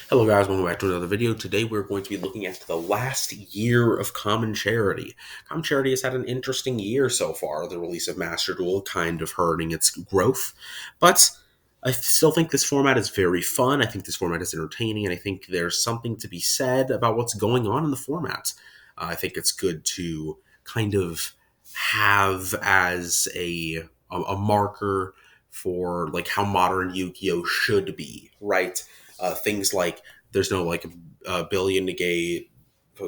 Hello guys, welcome back to another video. Today we're going to be looking at the last year of Common Charity. Common Charity has had an interesting year so far. The release of Master Duel kind of hurting its growth, but I still think this format is very fun. I think this format is entertaining, and I think there's something to be said about what's going on in the format. I think it's good to kind of have as a marker for like how modern Yu-Gi-Oh should be, right? Things like there's no like billion negate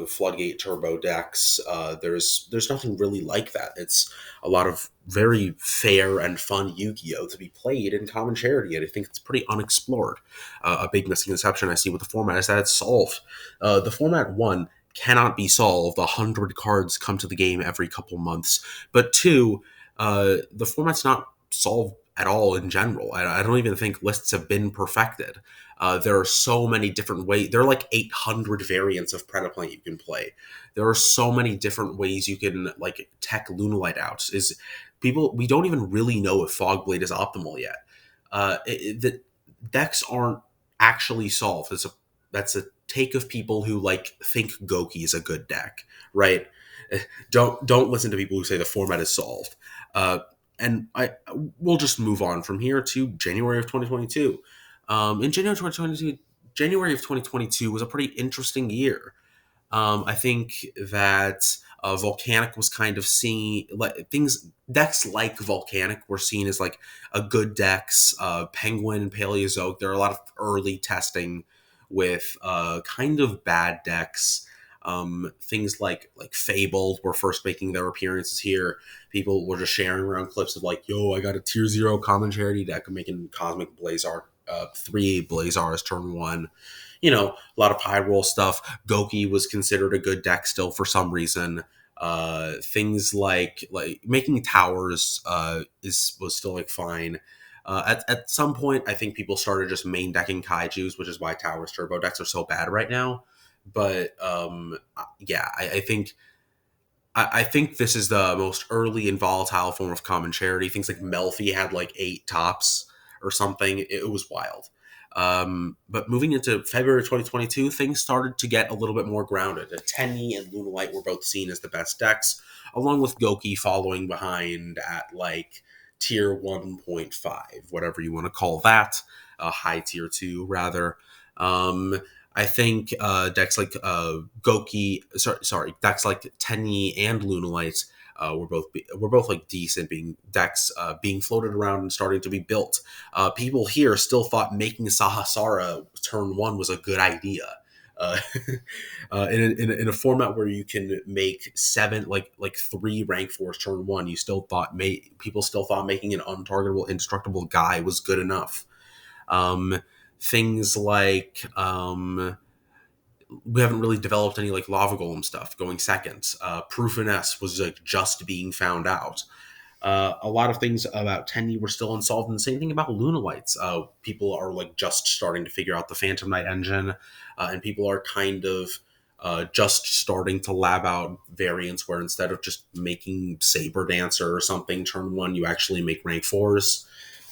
floodgate turbo decks. There's nothing really like that. It's a lot of very fair and fun Yu-Gi-Oh to be played in Common Charity, and I think it's pretty unexplored. A big misconception I see with the format is that it's solved. The format one cannot be solved. 100 cards come to the game every couple months, but two, the format's not solved at all in general. I don't even think lists have been perfected. There are so many different ways. There are like 800 variants of Predaplant you can play. There are so many different ways you can like tech Lunalight out. We don't even really know if Fogblade is optimal yet. The decks aren't actually solved. That's a take of people who like think Goki is a good deck, right? Don't listen to people who say the format is solved. And I we'll just move on from here to January of 2022. In January of 2022 was a pretty interesting year. I think that Volcanic was kind of seen like things decks like Volcanic were seen as like a good decks. Penguin, Paleozoic. There are a lot of early testing with kind of bad decks. Things like Fabled were first making their appearances here. People were just sharing around clips of like, "Yo, I got a tier 0 Common Charity deck. I'm making Cosmic Blazar, 3 Blazars turn 1." A lot of high roll stuff. Goki was considered a good deck still for some reason. Things like making towers was still like fine. At some point, I think people started just main decking kaiju's, which is why towers turbo decks are so bad right now. But yeah, I think this is the most early and volatile form of Common Charity. Things like Melfi had like 8 tops or something. It was wild. But moving into February 2022, things started to get a little bit more grounded. Tenyi and Lunalight were both seen as the best decks, along with Goki following behind at like tier 1.5, whatever you want to call that, high tier 2, rather. I think decks like decks like Tenyi and Lunalight were both like decent being decks being floated around and starting to be built. People here still thought making Sahasrara turn 1 was a good idea. Uh, in a format where you can make 7 like 3 rank 4s turn 1, people still thought making an untargetable indestructible guy was good enough. Things like we haven't really developed any like lava golem stuff going second. Proof and S was like just being found out. A lot of things about Tenyi were still unsolved, and the same thing about Lunalights. People are like just starting to figure out the Phantom Knight engine, and people are kind of just starting to lab out variants where instead of just making Saber Dancer or something turn 1, you actually make rank 4s.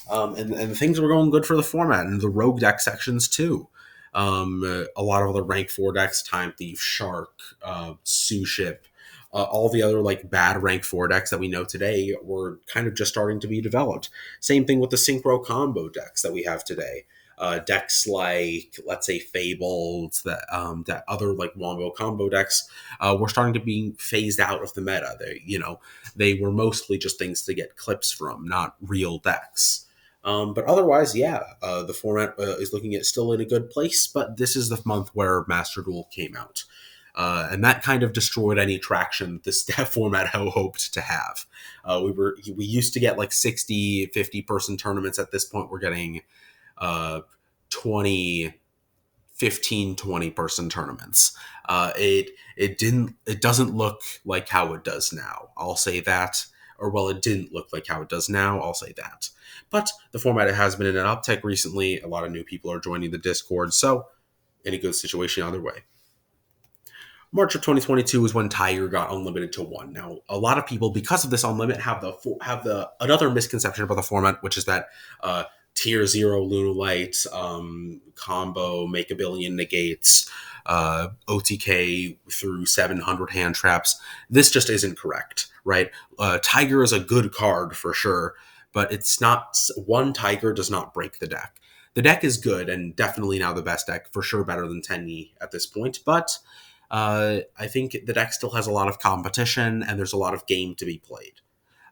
And things were going good for the format and the rogue deck sections too. A lot of other rank 4 decks, Time Thief, Shark, Suship, all the other like bad rank 4 decks that we know today were kind of just starting to be developed. Same thing with the synchro combo decks that we have today. Decks like, let's say, Fables, that other like wombo combo decks were starting to be phased out of the meta. They were mostly just things to get clips from, not real decks. But otherwise, yeah, the format is looking at still in a good place. But this is the month where Master Duel came out. And that kind of destroyed any traction this format hoped to have. We used to get like 60, 50 person tournaments. At this point, we're getting 20, 15, 20 person tournaments. It doesn't look like how it does now. I'll say that. Or well, it didn't look like how it does now. I'll say that. But the format has been in an uptick recently. A lot of new people are joining the Discord, so in a good situation either way. March of 2022 is when Tiger got unlimited to 1. Now, a lot of people, because of this unlimited, have the another misconception about the format, which is that tier 0 Lunalight, combo, make a billion negates, OTK through 700 hand traps. This just isn't correct, right? Tiger is a good card for sure, but it's not, one Tiger does not break the deck. The deck is good and definitely now the best deck, for sure better than Tenyi at this point, but I think the deck still has a lot of competition and there's a lot of game to be played.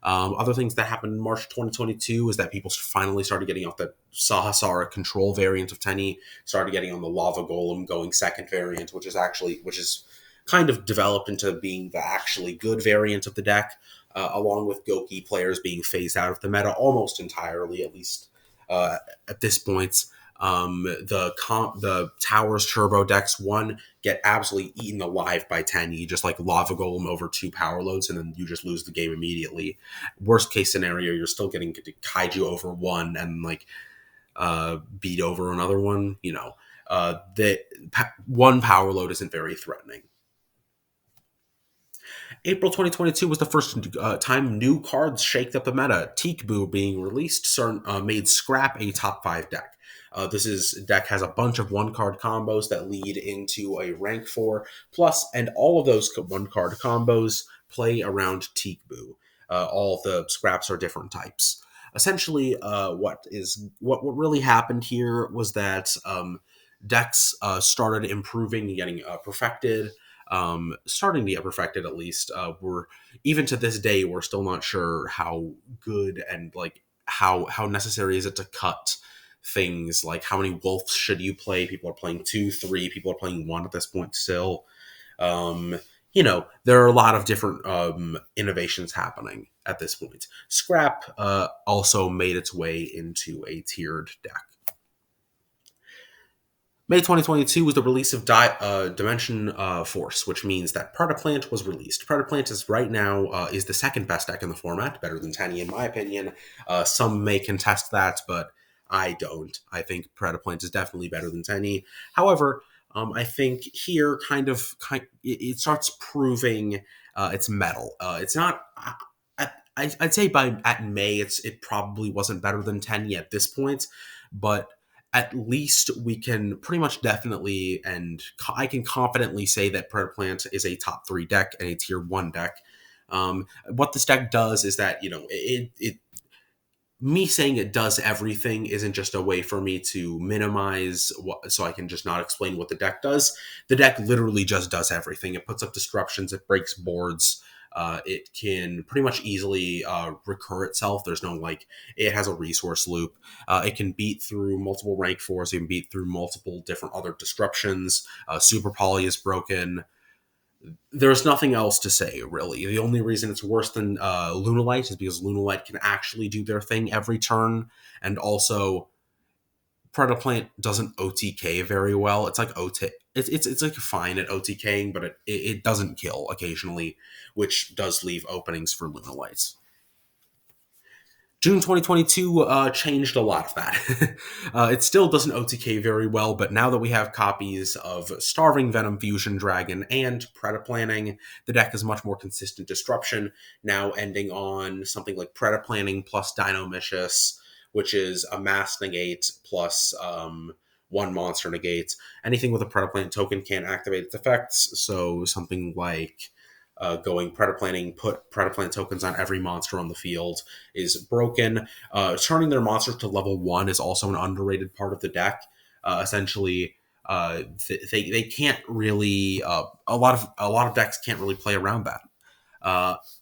Other things that happened in March 2022 is that people finally started getting off the Sahasrara control variant of Tenyi, started getting on the Lava Golem going second variant, which is kind of developed into being the actually good variant of the deck, along with Goki players being phased out of the meta almost entirely, at least at this point. The Towers Turbo decks, one, get absolutely eaten alive by Tenyi, just like Lava Golem over 2 power loads, and then you just lose the game immediately. Worst case scenario, you're still getting Kaiju over 1 and like beat over another one. The one power load isn't very threatening. April 2022 was the first time new cards shaked up the meta. Teekboo being released made Scrap a top 5 deck. This deck has a bunch of 1-card combos that lead into a rank 4 plus, and all of those 1-card combos play around Teekboo. All of the scraps are different types. Essentially, what really happened here was that decks started improving and getting perfected. Starting to get perfected at least. We're even to this day, we're still not sure how good and like how necessary is it to cut things, like how many wolves should you play. People are playing 2, 3, people are playing 1 at this point still. There are a lot of different innovations happening at this point. Scrap also made its way into a tiered deck. May 2022 was the release of Dimension Force, which means that Predaplant was released. Predaplant is right now is the second best deck in the format, better than Tenyi in my opinion. Some may contest that, but I don't. I think Predaplant is definitely better than Tenyi. However, I think here it starts proving its metal. It's not. I'd say at May it probably wasn't better than Tenyi at this point, but at least we can pretty much definitely, and I can confidently say that Predaplant is a top 3 deck and a tier 1 deck. What this deck does is that, me saying it does everything isn't just a way for me to minimize so I can just not explain what the deck does. The deck literally just does everything. It puts up disruptions, it breaks boards, it can pretty much easily recur itself. There's no it has a resource loop. It can beat through multiple rank 4s. It can beat through multiple different other disruptions. Super Poly is broken. There's nothing else to say, really. The only reason it's worse than Lunalight is because Lunalight can actually do their thing every turn, and also Predaplant doesn't OTK very well. It's like it's like fine at OTKing, but it doesn't kill occasionally, which does leave openings for Lunalights. June 2022 changed a lot of that. It still doesn't OTK very well, but now that we have copies of Starving Venom Fusion Dragon and Predaplanning, the deck is much more consistent disruption, now ending on something like Predaplanning plus Dinomicious, which is a mass negate plus 1 monster negate. Anything with a Predaplant token can't activate its effects, so something like going Predaplanning, put Predaplant tokens on every monster on the field is broken. Turning their monsters to level 1 is also an underrated part of the deck. Essentially, they can't really a lot of decks can't really play around that.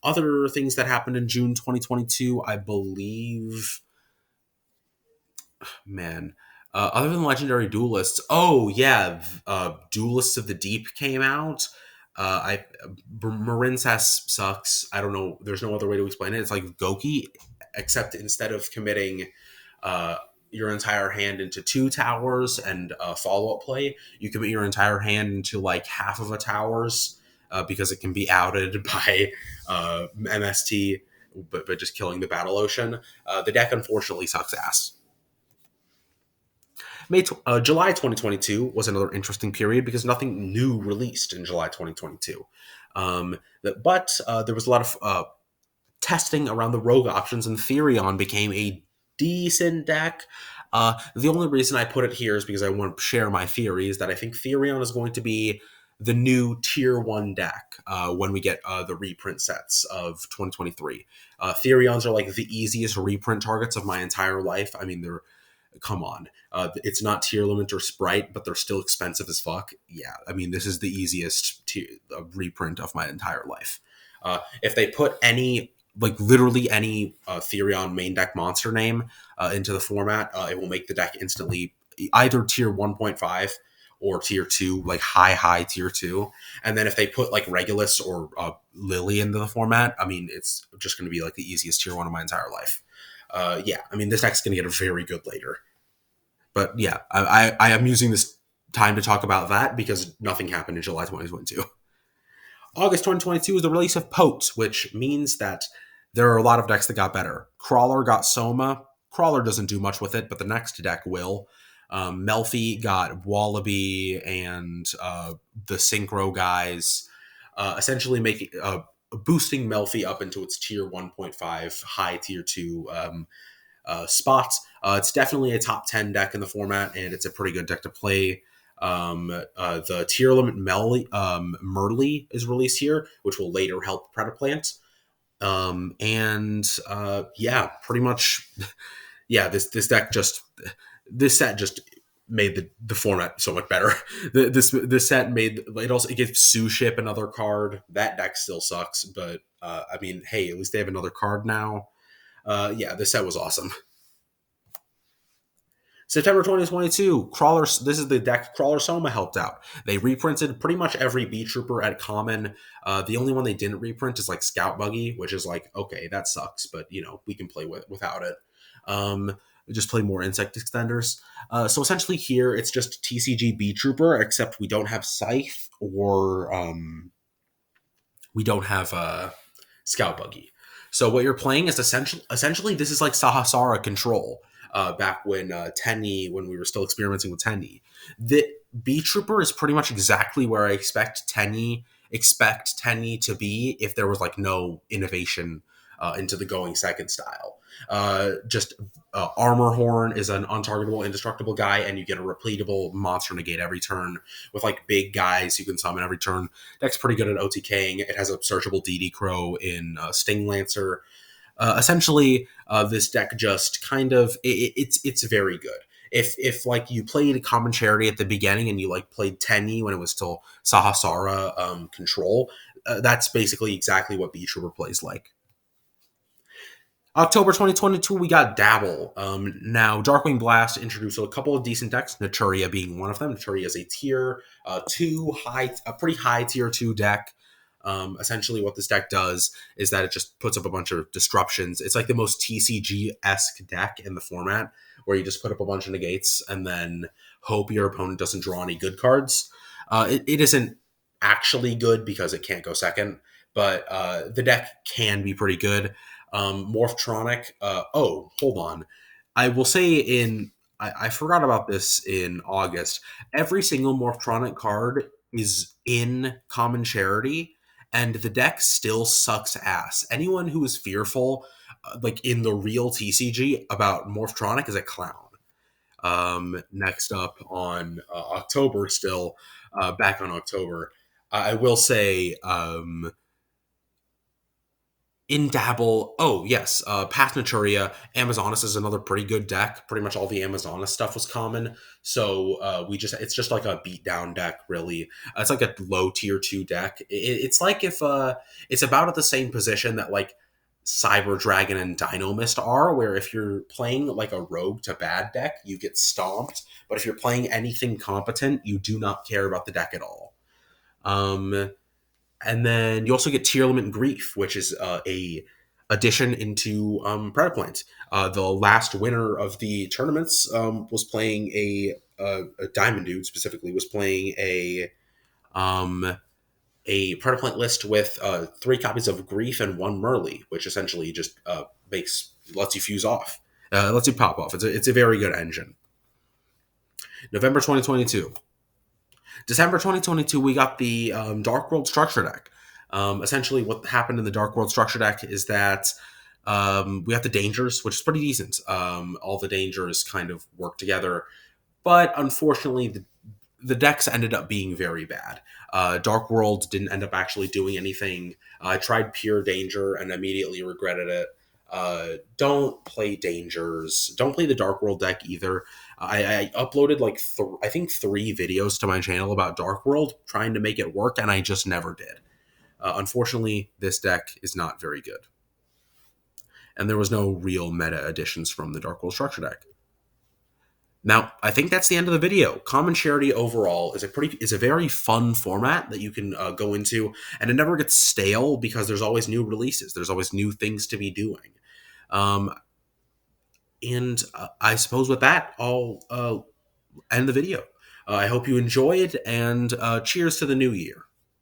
Other things that happened in June 2022, I believe, other than Legendary Duelists, Duelists of the Deep came out. Marinsas sucks. I don't know. There's no other way to explain it. It's like Goki, except instead of committing your entire hand into 2 towers and follow-up play, you commit your entire hand into like half of a towers because it can be outed by MST, but just killing the Battle Ocean. The deck unfortunately sucks ass. July 2022 was another interesting period because nothing new released in July 2022. But there was a lot of testing around the rogue options, and Therion became a decent deck. The only reason I put it here is because I want to share my theories that I think Therion is going to be the new tier 1 deck when we get the reprint sets of 2023. Therions are like the easiest reprint targets of my entire life. I mean, they're come on. It's not tier limit or sprite, but they're still expensive as fuck. Yeah, I mean, this is the easiest reprint of my entire life. If they put any, like literally any Therion main deck monster name into the format, it will make the deck instantly either tier 1.5 or tier 2, like high tier 2. And then if they put like Regulus or Lily into the format, I mean, it's just going to be like the easiest tier 1 of my entire life. Yeah, I mean, this deck's going to get a very good later. But yeah, I am using this time to talk about that because nothing happened in July 2022. August 2022 is the release of Pote, which means that there are a lot of decks that got better. Crawler got Soma. Crawler doesn't do much with it, but the next deck will. Melfi got Wallaby and the Synchro guys, essentially making boosting Melfi up into its tier 1.5, high tier 2 spot. It's definitely a top 10 deck in the format, and it's a pretty good deck to play. The tier limit Merly is released here, which will later help Predaplant. Yeah, pretty much. Yeah, this set just made the format so much better. This set made it gives Sue Ship another card. That deck still sucks, but I mean, hey, at least they have another card now. Yeah, this set was awesome. September 2022, Crawlers. This is the deck Crawler Soma helped out. They reprinted pretty much every B Trooper at common. The only one they didn't reprint is like Scout Buggy, which is like, okay, that sucks, but you know, we can play without it. Just play more Insect Extenders. So essentially here, it's just TCG B Trooper, except we don't have Scythe or we don't have Scout Buggy. So what you're playing is essentially this is like Sahasrara Control. Back when when we were still experimenting with Tenny. The B Trooper is pretty much exactly where I expect Tenny to be if there was like no innovation into the going second style. Armor Horn is an untargetable, indestructible guy, and you get a repletable monster negate every turn with like big guys you can summon every turn. Deck's pretty good at OTKing. It has a searchable DD Crow in Sting Lancer. Essentially, this deck just kind of it's very good. If like you played Common Charity at the beginning and you like played Tenny when it was still Sahasrara Control, that's basically exactly what B Trooper plays like. October 2022, we got Dabble. Now, Darkwing Blast introduced a couple of decent decks, Naturia being one of them. Naturia is a tier 2 a pretty high tier 2 deck. Essentially, what this deck does is that it just puts up a bunch of disruptions. It's like the most TCG-esque deck in the format, where you just put up a bunch of negates and then hope your opponent doesn't draw any good cards. It isn't actually good because it can't go second, but the deck can be pretty good. Morphtronic. Hold on. I will say I forgot about this in August. Every single Morphtronic card is in Common Charity, and the deck still sucks ass. Anyone who is fearful, like in the real TCG, about Morphtronic is a clown. Next up on October, back on October, I will say in Dabble, past Naturia, Amazonas is another pretty good deck. Pretty much all the Amazonas stuff was common, so it's just like a beatdown deck, really. It's like a low tier 2 deck. It's like if it's about at the same position that like Cyber Dragon and Dino Mist are, where if you're playing like a rogue to bad deck, you get stomped, but if you're playing anything competent, you do not care about the deck at all. And then you also get Tier Limit Grief, which is a addition into Predaplant. The last winner of the tournaments was playing a Diamond Dude specifically was playing a Predaplant list with 3 copies of Grief and 1 Merly, which essentially just lets you fuse off, lets you pop off. It's a very good engine. November 2022. December 2022, we got the Dark World Structure deck. Essentially, what happened in the Dark World Structure deck is that We have the Dangers, which is pretty decent. All the Dangers kind of work together, but unfortunately, the decks ended up being very bad. Dark World didn't end up actually doing anything. I tried Pure Danger and immediately regretted it. Don't play Dangers. Don't play the Dark World deck either. I uploaded like I think 3 videos to my channel about Dark World, trying to make it work, and I just never did. Unfortunately, this deck is not very good, and there was no real meta additions from the Dark World structure deck. Now, I think that's the end of the video. Common Charity overall is a very fun format that you can go into, and it never gets stale because there's always new releases. There's always new things to be doing. Um, and I suppose with that, I'll end the video. I hope you enjoyed, and cheers to the new year.